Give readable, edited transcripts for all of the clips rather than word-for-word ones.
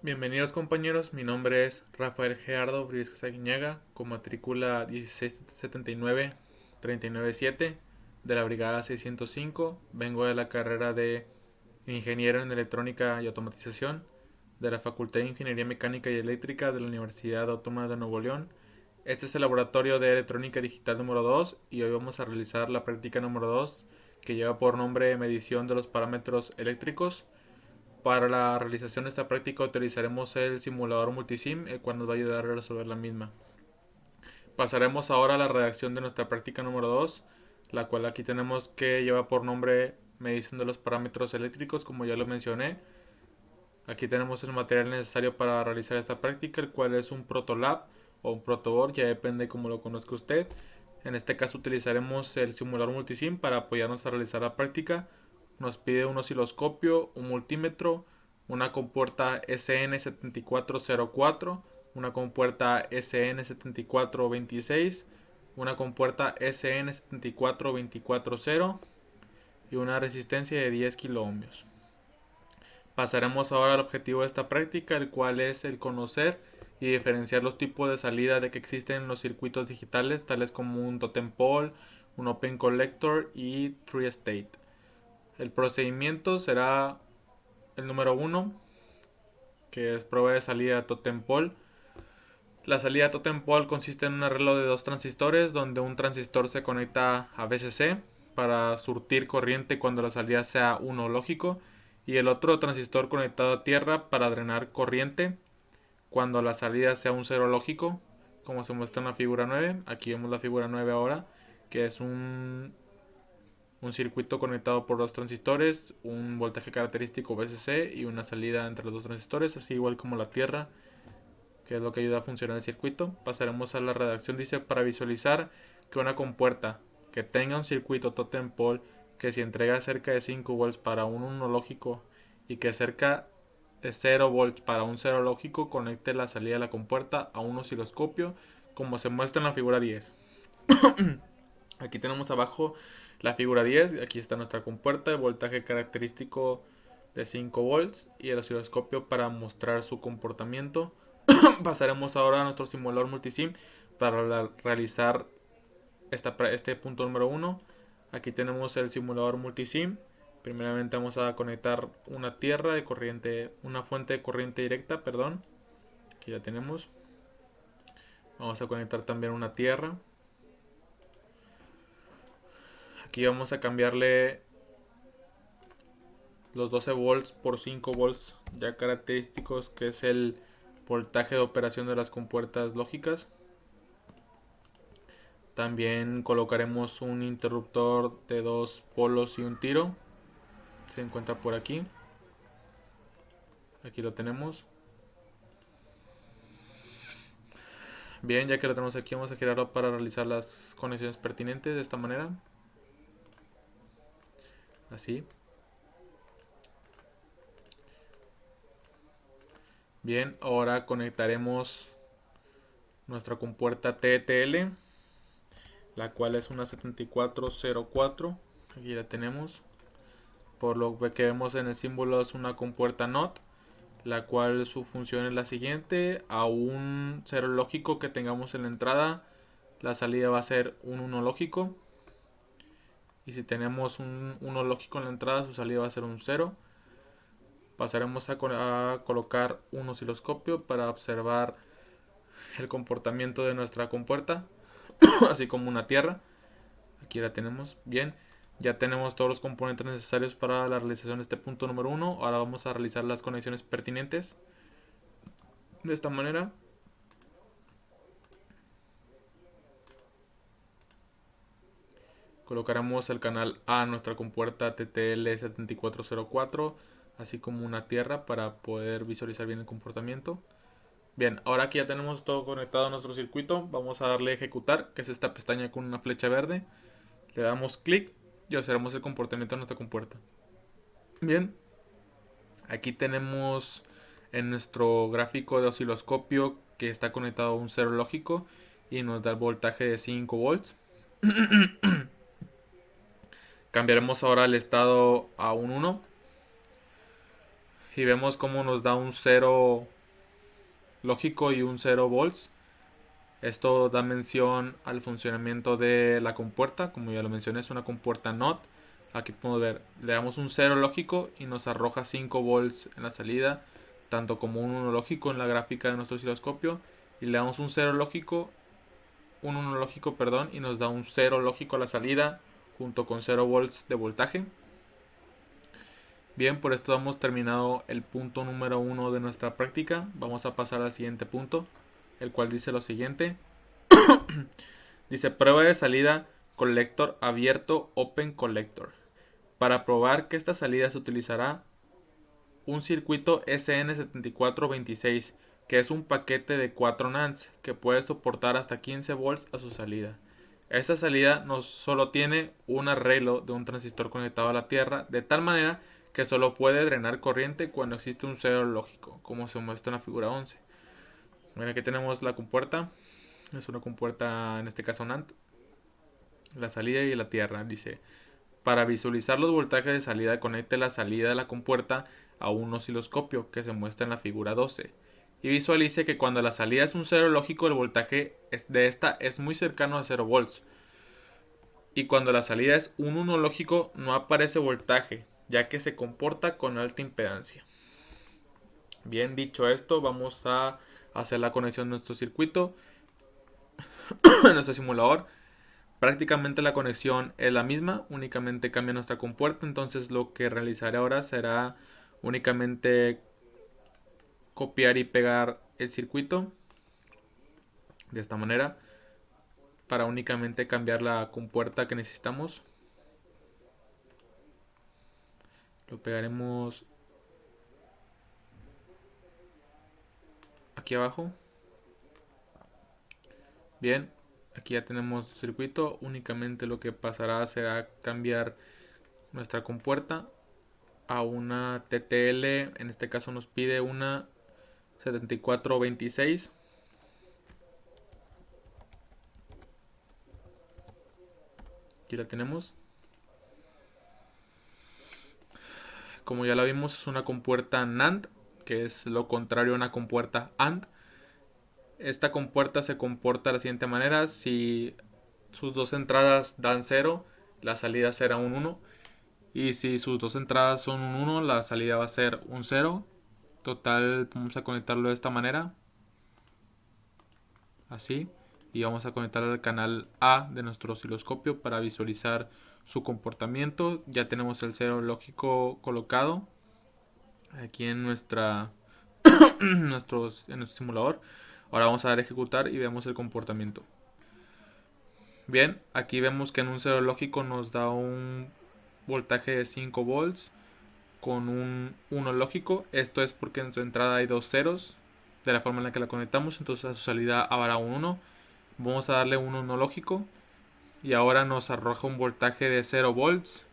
Bienvenidos compañeros, mi nombre es Rafael Gerardo Briesca Aguiñaga, con matrícula 1679397 de la Brigada 605. Vengo de la carrera de Ingeniero en Electrónica y Automatización de la Facultad de Ingeniería Mecánica y Eléctrica de la Universidad Autónoma de Nuevo León. Este es el laboratorio de electrónica digital número 2 y hoy vamos a realizar la práctica número 2 que lleva por nombre medición de los parámetros eléctricos. Para la realización de esta práctica utilizaremos el simulador multisim, el cual nos va a ayudar a resolver la misma. Pasaremos ahora a la redacción de nuestra práctica número 2, la cual aquí tenemos que lleva por nombre medición de los parámetros eléctricos, como ya lo mencioné. Aquí tenemos el material necesario para realizar esta práctica, el cual es un protolab o un protoboard, ya depende como lo conozca usted. En este caso utilizaremos el simulador multisim para apoyarnos a realizar la práctica. Nos pide un osciloscopio, un multímetro, una compuerta SN7404, una compuerta SN7426, una compuerta SN74240 y una resistencia de 10 kiloohmios. Pasaremos ahora al objetivo de esta práctica, el cual es el conocer y diferenciar los tipos de salida de que existen en los circuitos digitales, tales como un totem pole, un open collector y tree state. El procedimiento será el número 1, que es prueba de salida totem pole. La salida totem pole consiste en un arreglo de dos transistores, donde un transistor se conecta a VCC para surtir corriente cuando la salida sea uno lógico, y el otro transistor conectado a tierra para drenar corriente cuando la salida sea un cero lógico, como se muestra en la figura 9. Aquí vemos la figura 9 ahora, que es un circuito conectado por dos transistores, un voltaje característico VCC y una salida entre los dos transistores, así igual como la tierra, que es lo que ayuda a funcionar el circuito. Pasaremos a la redacción. Dice: para visualizar que una compuerta que tenga un circuito totem pole que si entrega cerca de 5 volts para un 1 lógico y que cerca de 0 volts para un 0 lógico, conecte la salida de la compuerta a un osciloscopio, como se muestra en la figura 10. Aquí tenemos abajo la figura 10, aquí está nuestra compuerta, el voltaje característico de 5 volts y el osciloscopio para mostrar su comportamiento. Pasaremos ahora a nuestro simulador multisim para realizar este punto número 1. Aquí tenemos el simulador multisim. Primeramente vamos a conectar una tierra de corriente, una fuente de corriente directa, perdón. Aquí ya tenemos. Vamos a conectar también una tierra. Aquí vamos a cambiarle los 12 volts por 5 volts ya característicos, que es el voltaje de operación de las compuertas lógicas. También colocaremos un interruptor de dos polos y un tiro. Se encuentra por aquí. Aquí lo tenemos. Bien, ya que lo tenemos aquí, vamos a girarlo para realizar las conexiones pertinentes de esta manera. Así. Bien, ahora conectaremos nuestra compuerta TTL, la cual es una 7404. Aquí la tenemos. Por lo que vemos en el símbolo, es una compuerta NOT, la cual su función es la siguiente: a un cero lógico que tengamos en la entrada, la salida va a ser un 1 lógico, y si tenemos un 1 lógico en la entrada, su salida va a ser un 0. Pasaremos a colocar un osciloscopio para observar el comportamiento de nuestra compuerta, así como una tierra. Aquí la tenemos. Bien, ya tenemos todos los componentes necesarios para la realización de este punto número 1. Ahora vamos a realizar las conexiones pertinentes de esta manera. Colocaremos el canal A, nuestra compuerta TTL7404, así como una tierra para poder visualizar bien el comportamiento. Bien, ahora que ya tenemos todo conectado a nuestro circuito, vamos a darle a ejecutar, que es esta pestaña con una flecha verde. Le damos clic y observamos el comportamiento de nuestra compuerta. Bien, aquí tenemos en nuestro gráfico de osciloscopio que está conectado a un cero lógico y nos da el voltaje de 5 volts. Cambiaremos ahora el estado a un 1. y vemos cómo nos da un 0 lógico y un 0 volts. Esto da mención al funcionamiento de la compuerta, como ya lo mencioné, es una compuerta NOT. Aquí podemos ver, le damos un 0 lógico y nos arroja 5 volts en la salida, tanto como un 1 lógico en la gráfica de nuestro osciloscopio. Y le damos un 0 lógico, un 1 lógico, perdón, y nos da un 0 lógico a la salida, junto con 0 volts de voltaje. Bien, por esto hemos terminado el punto número 1 de nuestra práctica. Vamos a pasar al siguiente punto, el cual dice lo siguiente. Dice prueba de salida colector abierto Open Collector. Para probar que esta salida se utilizará un circuito SN7426, que es un paquete de 4 NANDs que puede soportar hasta 15 volts a su salida. Esta salida no solo tiene un arreglo de un transistor conectado a la tierra, de tal manera que solo puede drenar corriente cuando existe un cero lógico, como se muestra en la figura 11. Bueno, aquí tenemos la compuerta, es una compuerta en este caso NAND, la salida y la tierra. Dice, para visualizar los voltajes de salida, conecte la salida de la compuerta a un osciloscopio que se muestra en la figura 12 y visualice que cuando la salida es un cero lógico, el voltaje de esta es muy cercano a 0 volts, y cuando la salida es un 1 lógico no aparece voltaje, ya que se comporta con alta impedancia. Bien, dicho esto, vamos a hacer la conexión de nuestro circuito en nuestro simulador. Prácticamente la conexión es la misma, únicamente cambia nuestra compuerta. Entonces lo que realizaré ahora será únicamente copiar y pegar el circuito de esta manera para únicamente cambiar la compuerta que necesitamos. Lo pegaremos aquí abajo. Bien, aquí ya tenemos el circuito. Únicamente lo que pasará será cambiar nuestra compuerta a una TTL. En este caso nos pide una 7426. Aquí la tenemos. Como ya la vimos, es una compuerta NAND, que es lo contrario a una compuerta AND. Esta compuerta se comporta de la siguiente manera: si sus dos entradas dan 0, la salida será un 1. Y si sus dos entradas son un 1, la salida va a ser un 0. Total, vamos a conectarlo de esta manera. Así. Y vamos a conectar al canal A de nuestro osciloscopio para visualizar su comportamiento. Ya tenemos el 0 lógico colocado aquí en en nuestro simulador. Ahora vamos a dar a ejecutar y vemos el comportamiento. Bien, aquí vemos que en un 0 lógico nos da un voltaje de 5 volts con un 1 lógico. Esto es porque en su entrada hay dos ceros de la forma en la que la conectamos, entonces a su salida habrá un 1. Vamos a darle un 1 lógico y ahora nos arroja un voltaje de 0 volts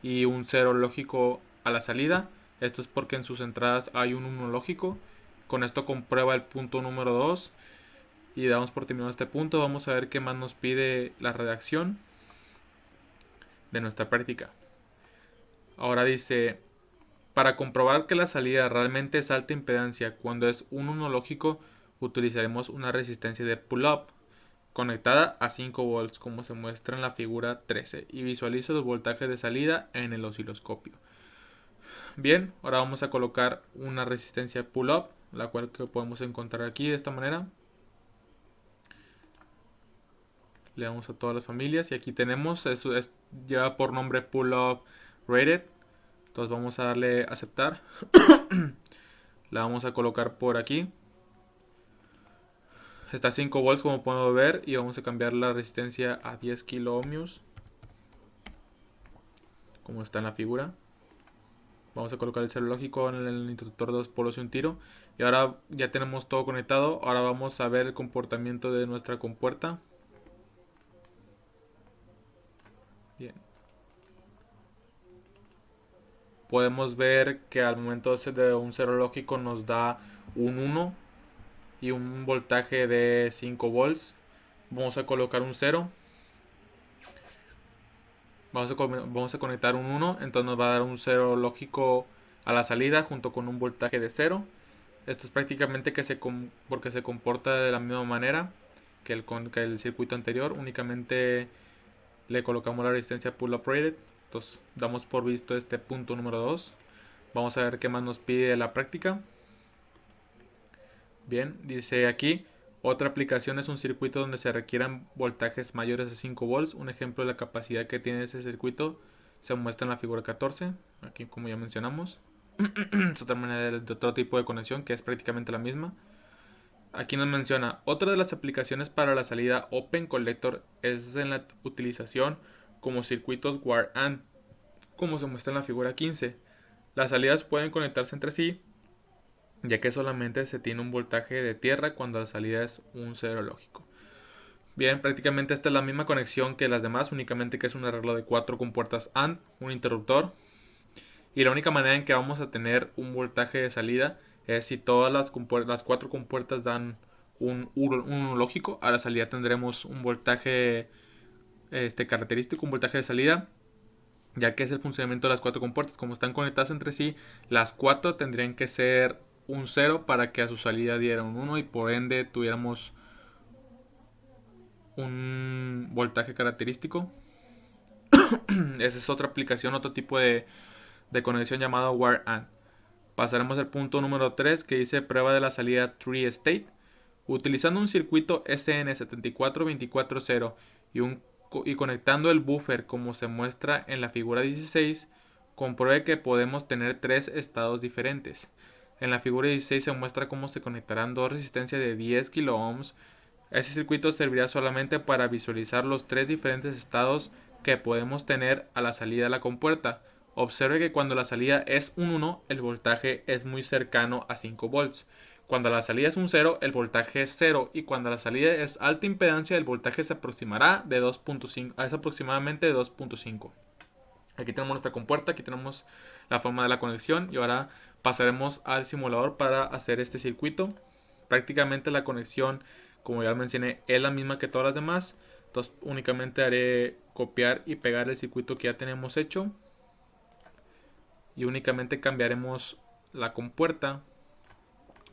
y un 0 lógico a la salida. Esto es porque en sus entradas hay un 1 lógico. Con esto comprueba el punto número 2 y damos por terminado este punto. Vamos a ver qué más nos pide la redacción de nuestra práctica. Ahora dice, para comprobar que la salida realmente es alta impedancia cuando es un 1 lógico, utilizaremos una resistencia de pull-up conectada a 5 volts, como se muestra en la figura 13, y visualiza los voltajes de salida en el osciloscopio. Bien, ahora vamos a colocar una resistencia pull-up, la cual que podemos encontrar aquí de esta manera. Le damos a todas las familias y aquí tenemos, eso lleva por nombre pull-up rated. Entonces vamos a darle a aceptar. La vamos a colocar por aquí. Está a 5 volts como podemos ver y vamos a cambiar la resistencia a 10 kilo ohmios, como está en la figura. Vamos a colocar el cero lógico en el interruptor de 2 polos y un tiro. Y ahora ya tenemos todo conectado. Ahora vamos a ver el comportamiento de nuestra compuerta. Bien. Podemos ver que al momento de un cero lógico nos da un 1 y un voltaje de 5 volts. Vamos a colocar un 0. Vamos a conectar un 1, entonces nos va a dar un 0 lógico a la salida junto con un voltaje de 0. Esto es prácticamente porque se comporta de la misma manera que el circuito anterior, únicamente le colocamos la resistencia pull-up rated. Entonces damos por visto este punto número 2. Vamos a ver qué más nos pide la práctica. Bien, dice aquí, otra aplicación es un circuito donde se requieran voltajes mayores a 5 volts. Un ejemplo de la capacidad que tiene ese circuito se muestra en la figura 14. Aquí, como ya mencionamos, es otra manera de otro tipo de conexión que es prácticamente la misma. Aquí nos menciona, otra de las aplicaciones para la salida Open Collector es en la utilización como circuitos WAR-AND, como se muestra en la figura 15. Las salidas pueden conectarse entre sí, ya que solamente se tiene un voltaje de tierra cuando la salida es un cero lógico. Bien, prácticamente esta es la misma conexión que las demás, únicamente que es un arreglo de 4 compuertas AND, un interruptor. Y la única manera en que vamos a tener un voltaje de salida es si todas las 4 compuertas dan un lógico. A la salida tendremos un voltaje característico, un voltaje de salida, ya que es el funcionamiento de las 4 compuertas. Como están conectadas entre sí, las 4 tendrían que ser un 0 para que a su salida diera un 1 y por ende tuviéramos un voltaje característico. Esa es otra aplicación, otro tipo de conexión llamado WAR AND. Pasaremos al punto número 3 que dice prueba de la salida Tree State. Utilizando un circuito SN74240 y conectando el buffer como se muestra en la figura 16, compruebe que podemos tener 3 estados diferentes. En la figura 16 se muestra cómo se conectarán dos resistencias de 10 kΩ. Este circuito servirá solamente para visualizar los 3 diferentes estados que podemos tener a la salida de la compuerta. Observe que cuando la salida es un 1, el voltaje es muy cercano a 5 volts. Cuando la salida es un 0, el voltaje es 0. Y cuando la salida es alta impedancia, el voltaje se aproximará de 2.5 a aproximadamente de 2.5. Aquí tenemos nuestra compuerta, aquí tenemos la forma de la conexión. Y ahora pasaremos al simulador para hacer este circuito. Prácticamente la conexión, como ya mencioné, es la misma que todas las demás. Entonces únicamente haré copiar y pegar el circuito que ya tenemos hecho. Y únicamente cambiaremos la compuerta.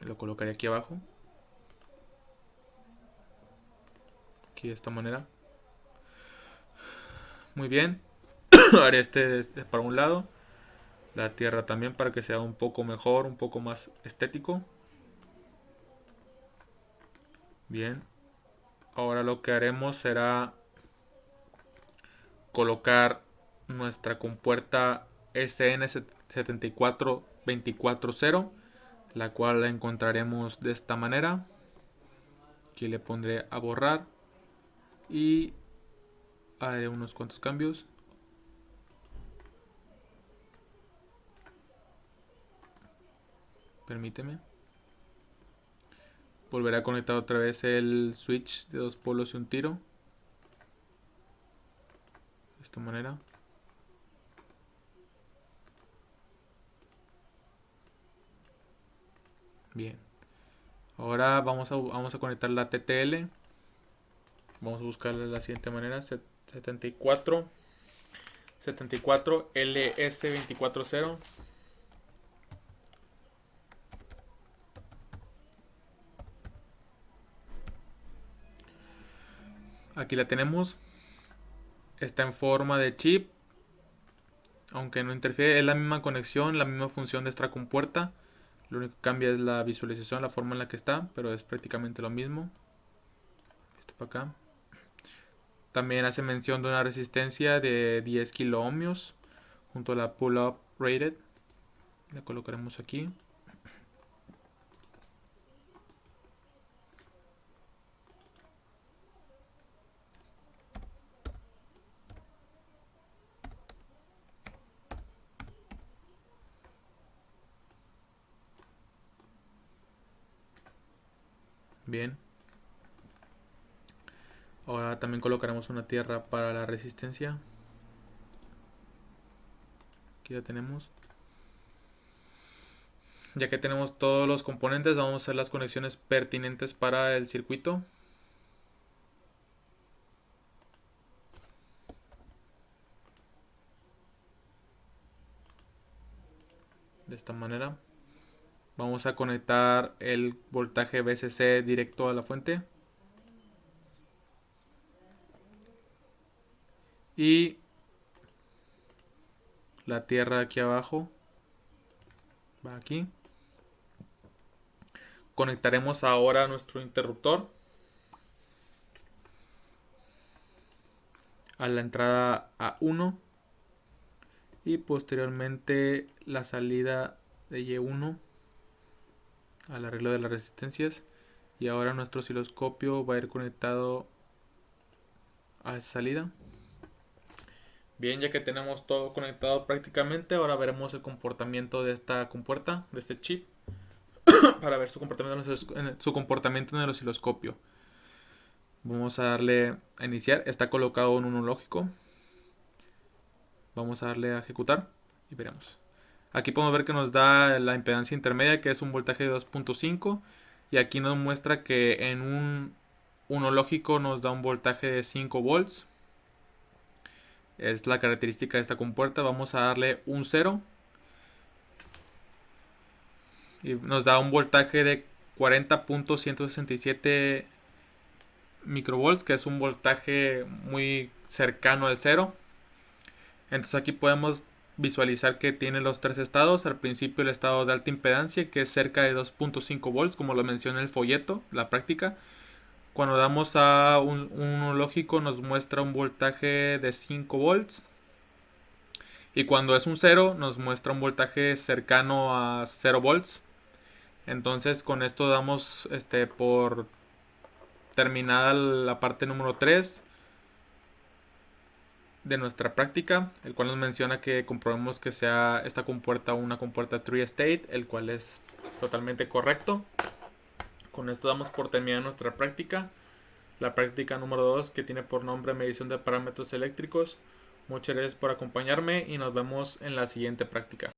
Lo colocaré aquí abajo. Aquí de esta manera. Muy bien. Haré este para un lado. La tierra también para que sea un poco mejor, un poco más estético. Bien. Ahora lo que haremos será colocar nuestra compuerta SN74240, la cual la encontraremos de esta manera. Aquí le pondré a borrar y haré unos cuantos cambios. Permíteme. Volveré a conectar otra vez el switch de 2 polos y un tiro. De esta manera. Bien. Ahora vamos a conectar la TTL. Vamos a buscarla de la siguiente manera. 74 LS240. Aquí la tenemos. Está en forma de chip. Aunque no interfiere, es la misma conexión, la misma función de esta compuerta. Lo único que cambia es la visualización, la forma en la que está, pero es prácticamente lo mismo. Esto para acá. También hace mención de una resistencia de 10 kiloohmios junto a la pull-up rated. La colocaremos aquí. Bien. Ahora también colocaremos una tierra para la resistencia. Aquí ya tenemos. Ya que tenemos todos los componentes, vamos a hacer las conexiones pertinentes para el circuito. De esta manera. Vamos a conectar el voltaje VCC directo a la fuente. Y la tierra aquí abajo va aquí. Conectaremos ahora nuestro interruptor a la entrada A1 y posteriormente la salida de Y1 al arreglo de las resistencias. Y ahora nuestro osciloscopio va a ir conectado a esa salida. Bien, ya que tenemos todo conectado prácticamente, ahora veremos el comportamiento de esta compuerta, de este chip, para ver su comportamiento en el osciloscopio. Vamos a darle a iniciar, está colocado en uno lógico. Vamos a darle a ejecutar y veremos. Aquí podemos ver que nos da la impedancia intermedia, que es un voltaje de 2.5, y aquí nos muestra que en un uno lógico nos da un voltaje de 5 volts. Es la característica de esta compuerta. Vamos a darle un 0 y nos da un voltaje de 40.167 microvolts, que es un voltaje muy cercano al 0. Entonces aquí podemos visualizar que tiene los tres estados. Al principio el estado de alta impedancia, que es cerca de 2.5 volts, como lo menciona el folleto, la práctica. Cuando damos a un lógico nos muestra un voltaje de 5 volts. Y cuando es un 0 nos muestra un voltaje cercano a 0 volts. Entonces con esto damos por terminada la parte número 3 de nuestra práctica, el cual nos menciona que comprobemos que sea esta compuerta una compuerta tree state, el cual es totalmente correcto. Con esto damos por terminada nuestra práctica, la práctica número 2, que tiene por nombre medición de parámetros eléctricos. Muchas gracias por acompañarme y nos vemos en la siguiente práctica.